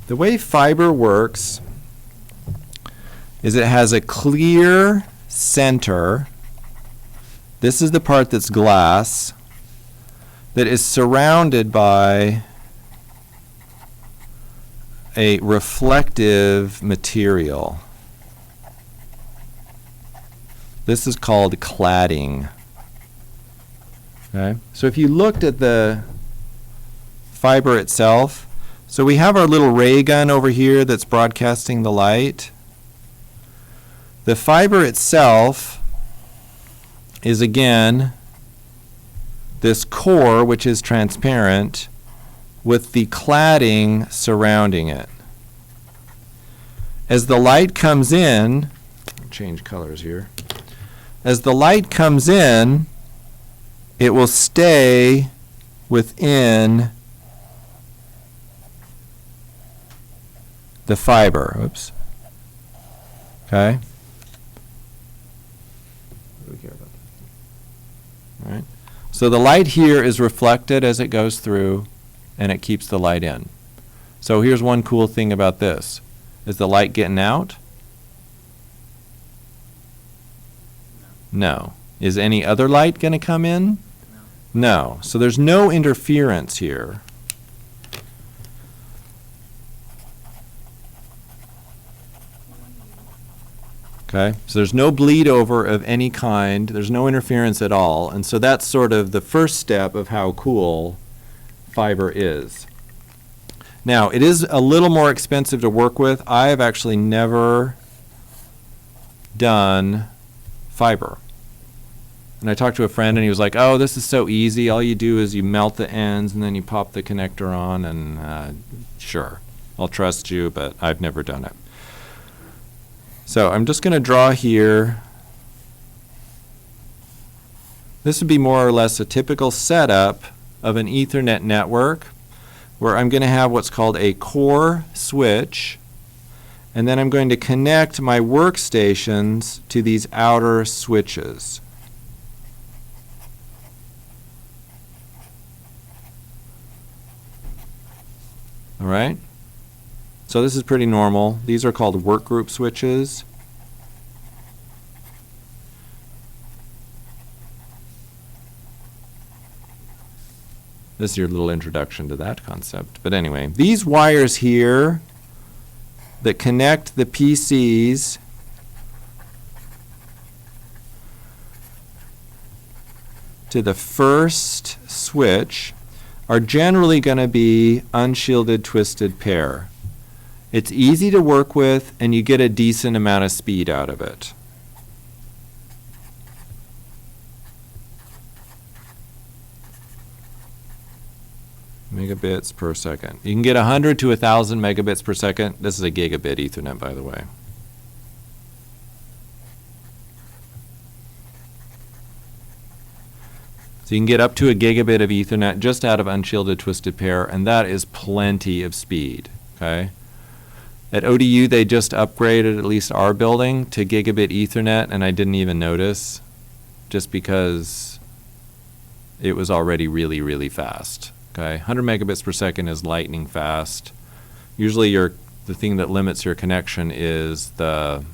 The way fiber works is it has a clear center. This is the part that's glass that is surrounded by a reflective material. This is called cladding. Okay? So if you looked at the fiber itself, so we have our little ray gun over here that's broadcasting the light. The fiber itself is, again, this core, which is transparent, with the cladding surrounding it. As the light comes in, change colors here. As the light comes in, it will stay within the fiber. Oops. Okay. What do we care about that? All right. So the light here is reflected as it goes through, and it keeps the light in. So here's one cool thing about this. Is the light getting out? No. Is any other light going to come in? No. So there's no interference here. Okay, so there's no bleed over of any kind. There's no interference at all. And so that's sort of the first step of how cool fiber is. Now, it is a little more expensive to work with. I have actually never done fiber. And I talked to a friend and he was like, oh, this is so easy. All you do is you melt the ends and then you pop the connector on, and sure, I'll trust you, but I've never done it. So I'm just going to draw here. This would be more or less a typical setup of an Ethernet network, where I'm going to have what's called a core switch, and then I'm going to connect my workstations to these outer switches. All right? So this is pretty normal. These are called workgroup switches. This is your little introduction to that concept. But anyway, these wires here that connect the PCs to the first switch are generally going to be unshielded twisted pair. It's easy to work with, and you get a decent amount of speed out of it. Megabits per second. You can get 100 to 1,000 megabits per second. This is a gigabit Ethernet, by the way. So you can get up to a gigabit of Ethernet just out of unshielded twisted pair, and that is plenty of speed. Okay? At ODU, they just upgraded, at least our building, to gigabit Ethernet, and I didn't even notice, just because it was already really, really fast. Okay, 100 megabits per second is lightning fast. Usually the thing that limits your connection is the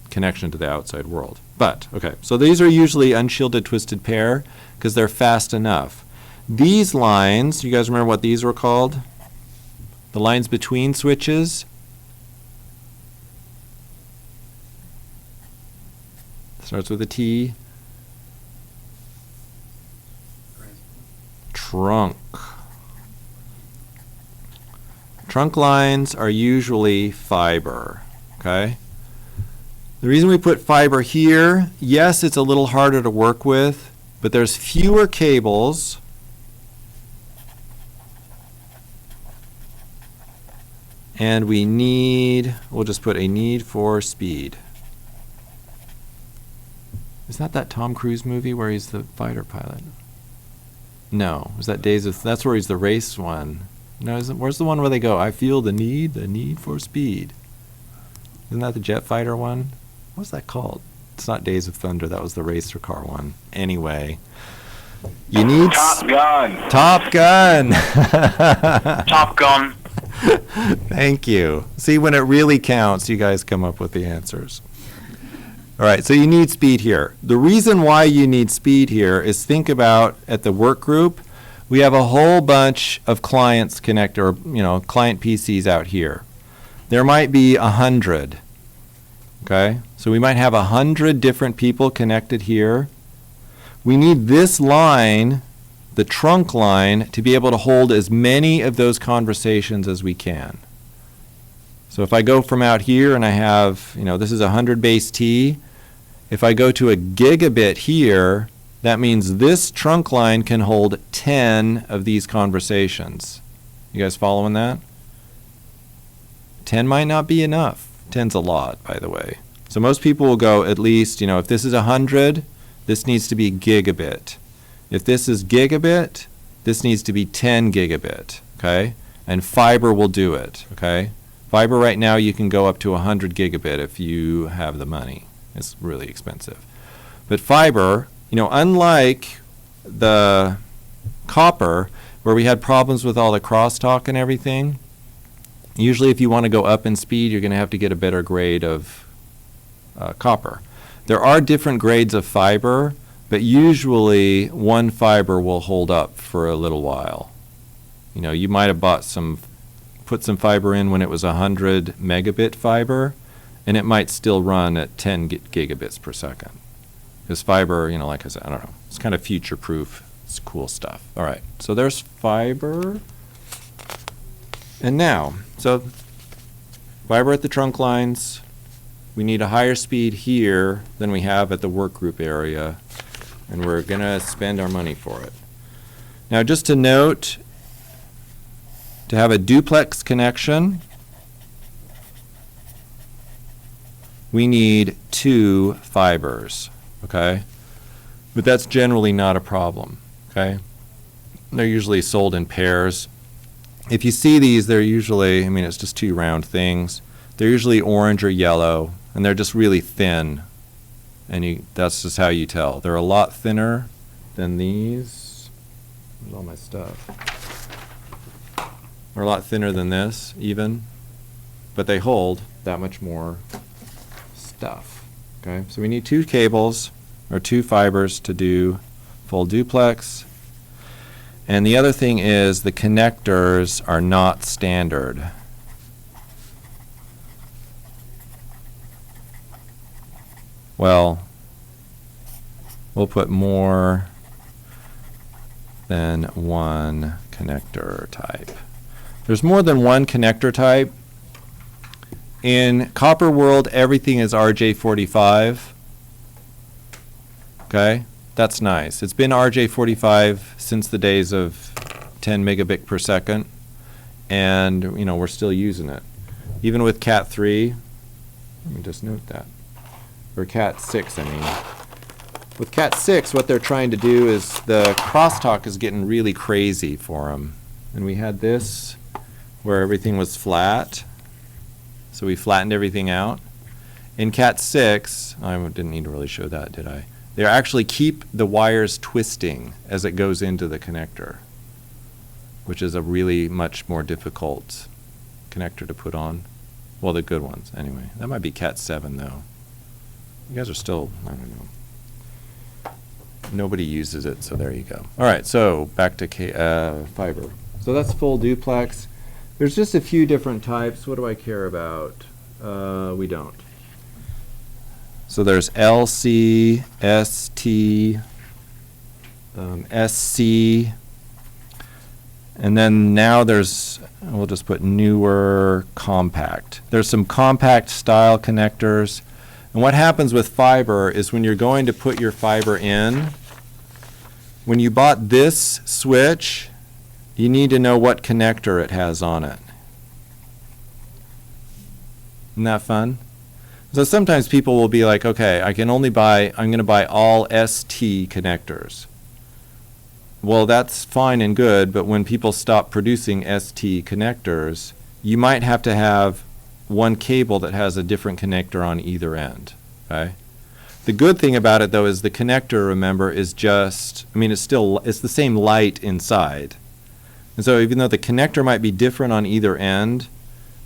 connection to the outside world. But, okay, so these are usually unshielded twisted pair because they're fast enough. These lines, you guys remember what these were called? The lines between switches. Starts with a T. Trunk. Trunk lines are usually fiber, okay? The reason we put fiber here, yes, it's a little harder to work with, but there's fewer cables. And we'll just put a need for speed. Is that Tom Cruise movie where he's the fighter pilot? No, is that that's where he's the race one. No, where's the one where they go, I feel the need for speed? Isn't that the jet fighter one? What's that called? It's not Days of Thunder, that was the racer car one. Anyway, you need... Top Gun. Top Gun! Top Gun. Thank you. See, when it really counts, you guys come up with the answers. All right, so you need speed here. The reason why you need speed here is think about at the work group, we have a whole bunch of clients or client PCs out here. There might be 100, okay? So we might have 100 different people connected here. We need this line, the trunk line, to be able to hold as many of those conversations as we can. So if I go from out here and I have, this is 100 base T, if I go to a gigabit here, that means this trunk line can hold 10 of these conversations. You guys following that? 10 might not be enough. 10's a lot, by the way. So most people will go at least, if this is 100, this needs to be gigabit. If this is gigabit, this needs to be 10 gigabit, okay? And fiber will do it, okay? Fiber right now, you can go up to 100 gigabit if you have the money. It's really expensive. But fiber, unlike the copper, where we had problems with all the crosstalk and everything, usually if you want to go up in speed, you're going to have to get a better grade of copper. There are different grades of fiber, but usually one fiber will hold up for a little while. You might have put some fiber in when it was 100 megabit fiber, and it might still run at 10 gigabits per second. Because fiber, like I said, I don't know. It's kind of future-proof. It's cool stuff. All right, so there's fiber. And now, so fiber at the trunk lines. We need a higher speed here than we have at the work group area, and we're going to spend our money for it. Now, just to note, to have a duplex connection, we need 2 fibers, okay? But that's generally not a problem, okay? They're usually sold in pairs. If you see these, they're usually, it's just 2 round things. They're usually orange or yellow, and they're just really thin. And that's just how you tell. They're a lot thinner than these. Where's all my stuff? They're a lot thinner than this, even. But they hold that much more stuff. Okay, so we need 2 cables or 2 fibers to do full duplex. And the other thing is the connectors are not standard. Well, we'll put more than one connector type. There's more than one connector type. In copper world, everything is RJ45. Okay, that's nice. It's been RJ45 since the days of 10 megabit per second, and we're still using it. Even with Cat 3, let me just note that. Or Cat 6, I mean. With Cat 6, what they're trying to do is the crosstalk is getting really crazy for them. And we had this where everything was flat. So we flattened everything out. In Cat 6, I didn't need to really show that, did I? They actually keep the wires twisting as it goes into the connector, which is a really much more difficult connector to put on. Well, the good ones, anyway. That might be Cat 7, though. You guys are still, I don't know. Nobody uses it, so there you go. All right, so back to fiber. So that's full duplex. There's just a few different types. What do I care about? We don't. So there's LC, ST, SC, and then now we'll just put newer compact. There's some compact style connectors. And what happens with fiber is when you're going to put your fiber in, when you bought this switch, you need to know what connector it has on it. Isn't that fun? So sometimes people will be like, okay, I'm going to buy all ST connectors. Well, that's fine and good, but when people stop producing ST connectors, you might have to have one cable that has a different connector on either end, okay? The good thing about it, though, is the connector, remember, is just, it's the same light inside. And so even though the connector might be different on either end,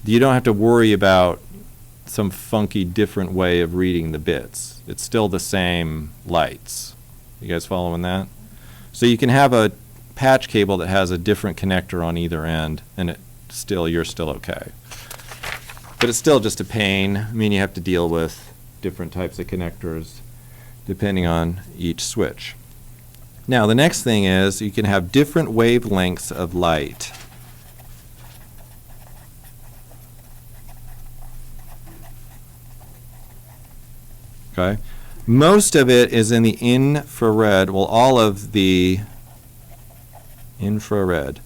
you don't have to worry about some funky different way of reading the bits. It's still the same lights. You guys following that? So you can have a patch cable that has a different connector on either end, and you're still okay. But it's still just a pain. I mean, you have to deal with different types of connectors depending on each switch. Now, the next thing is you can have different wavelengths of light. Okay? Most of it is in the infrared. Well, all of the infrared.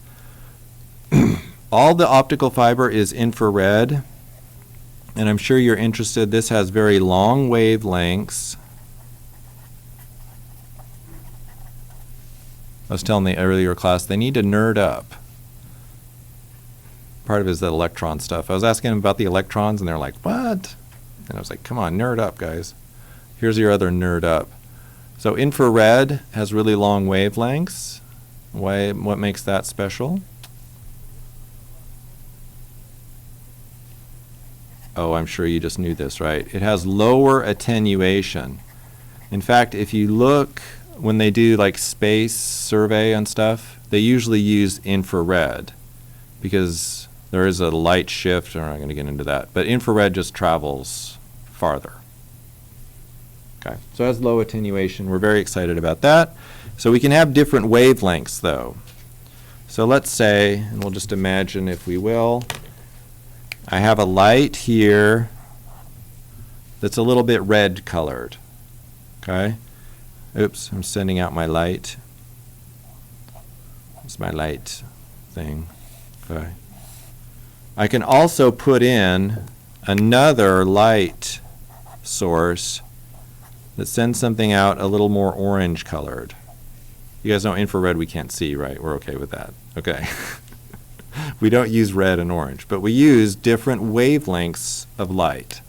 All the optical fiber is infrared, and I'm sure you're interested. This has very long wavelengths. I was telling the earlier class, they need to nerd up. Part of it is the electron stuff. I was asking them about the electrons, and they're like, what? And I was like, come on, nerd up, guys. Here's your other nerd up. So infrared has really long wavelengths. What makes that special? Oh, I'm sure you just knew this, right? It has lower attenuation. In fact, if you look, when they do like space survey and stuff, they usually use infrared because there is a light shift. I'm not going to get into that, but infrared just travels farther. Okay, so it has low attenuation. We're very excited about that. So we can have different wavelengths, though. So let's say, and we'll just imagine, if we will, I have a light here that's a little bit red colored. Okay? Oops, I'm sending out my light. It's my light thing. Okay. I can also put in another light source that sends something out a little more orange colored. You guys know infrared we can't see, right? We're okay with that. Okay. We don't use red and orange, but we use different wavelengths of light.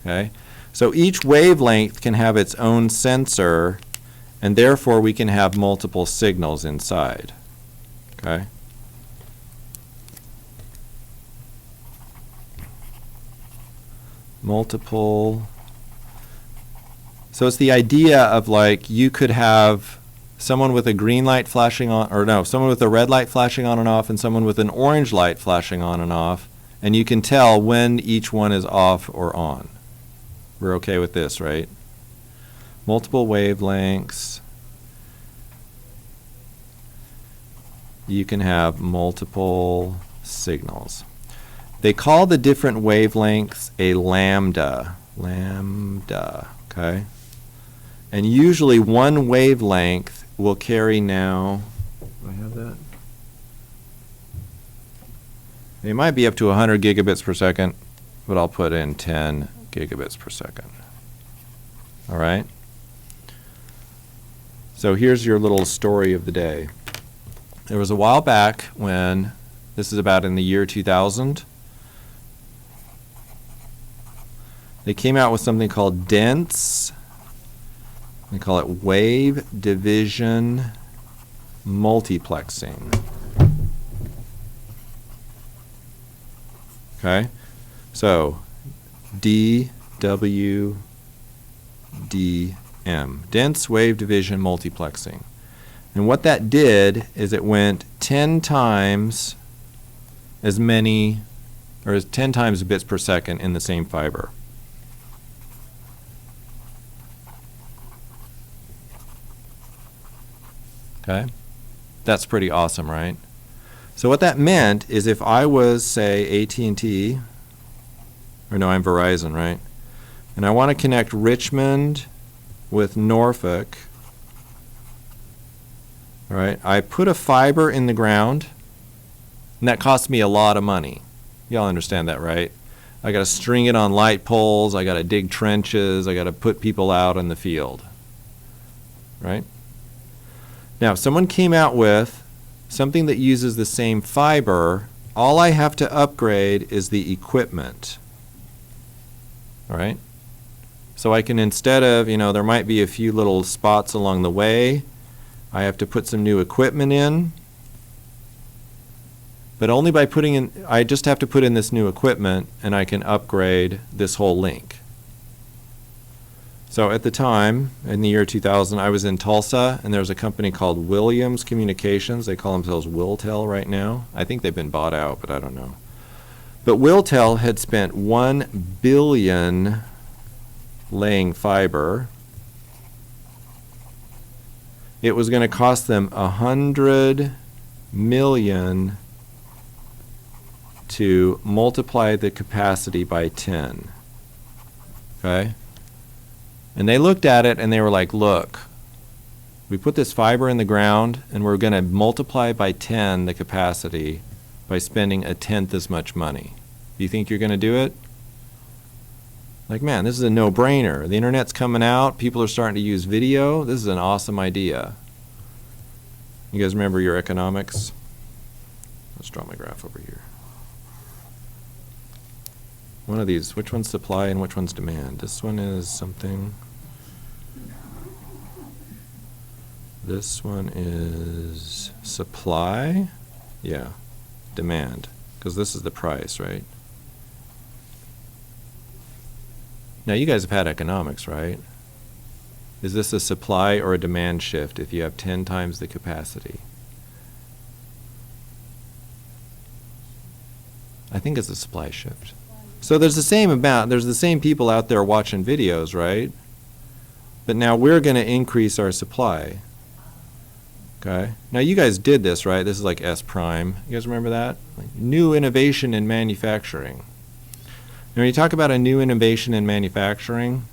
Okay? So each wavelength can have its own sensor, and therefore we can have multiple signals inside. Okay? Multiple. So it's the idea of, like, you could have someone with a green light flashing on, or no, someone with a red light flashing on and off, and someone with an orange light flashing on and off, and you can tell when each one is off or on. We're okay with this, right? Multiple wavelengths. You can have multiple signals. They call the different wavelengths a lambda. Lambda, okay? And usually one wavelength will carry now, do I have that? It might be up to 100 gigabits per second, but I'll put in 10 gigabits per second. All right? So here's your little story of the day. There was a while back when, this is about in the year 2000, they came out with something called dense. They call it wave division multiplexing. Okay? So DWDM, dense wave division multiplexing. And what that did is it went 10 times as many, or 10 times bits per second in the same fiber. Okay? That's pretty awesome, right? So what that meant is if I was, say, AT&T, or no, I'm Verizon, right? And I want to connect Richmond with Norfolk, all right? I put a fiber in the ground, and that cost me a lot of money. Y'all understand that, right? I got to string it on light poles, I got to dig trenches, I got to put people out in the field, right? Now, if someone came out with something that uses the same fiber, all I have to upgrade is the equipment. All right? So I can, instead of, there might be a few little spots along the way, I have to put some new equipment in. But only by putting in, I just have to put in this new equipment and I can upgrade this whole link. So at the time, in the year 2000, I was in Tulsa, and there was a company called Williams Communications. They call themselves Wiltel right now. I think they've been bought out, but I don't know. But Wiltel had spent $1 billion laying fiber. It was going to cost them $100 million to multiply the capacity by 10. Okay? And they looked at it and they were like, look, we put this fiber in the ground and we're going to multiply by 10 the capacity by spending 1/10 as much money. Do you think you're going to do it? Like, man, this is a no-brainer. The internet's coming out. People are starting to use video. This is an awesome idea. You guys remember your economics? Let's draw my graph over here. One of these, which one's supply and which one's demand? This one is something. This one is supply. Yeah, demand, because this is the price, right? Now you guys have had economics, right? Is this a supply or a demand shift if you have 10 times the capacity? I think it's a supply shift. So there's the same amount, there's the same people out there watching videos, right? But now we're going to increase our supply. Okay? Now you guys did this, right? This is like S prime. You guys remember that? Like new innovation in manufacturing. Now when you talk about a new innovation in manufacturing,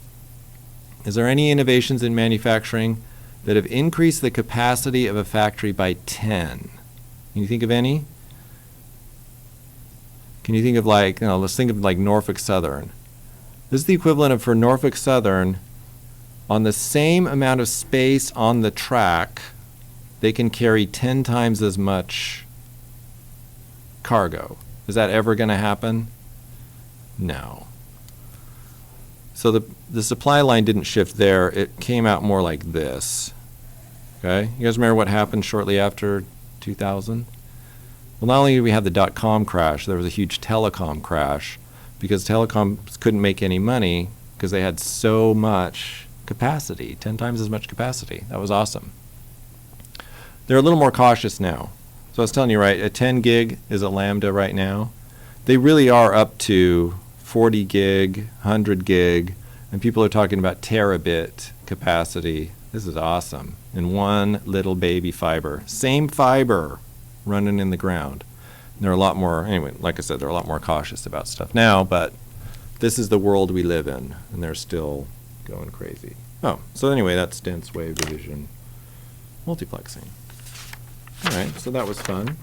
is there any innovations in manufacturing that have increased the capacity of a factory by 10? Can you think of any? Can you think of like, let's think of like Norfolk Southern. This is the equivalent of for Norfolk Southern, on the same amount of space on the track, they can carry 10 times as much cargo. Is that ever going to happen? No. So the supply line didn't shift there. It came out more like this. Okay? You guys remember what happened shortly after 2000? Well, not only did we have the dot-com crash, there was a huge telecom crash because telecoms couldn't make any money because they had so much capacity, 10 times as much capacity. That was awesome. They're a little more cautious now. So I was telling you, right, a 10 gig is a Lambda right now. They really are up to 40 gig, 100 gig, and people are talking about terabit capacity. This is awesome. In one little baby fiber. Same fiber running in the ground. And they're a lot more, anyway, like I said, they're a lot more cautious about stuff now, but this is the world we live in, and they're still going crazy. Oh, so anyway, that's dense wave division multiplexing. All right, so that was fun.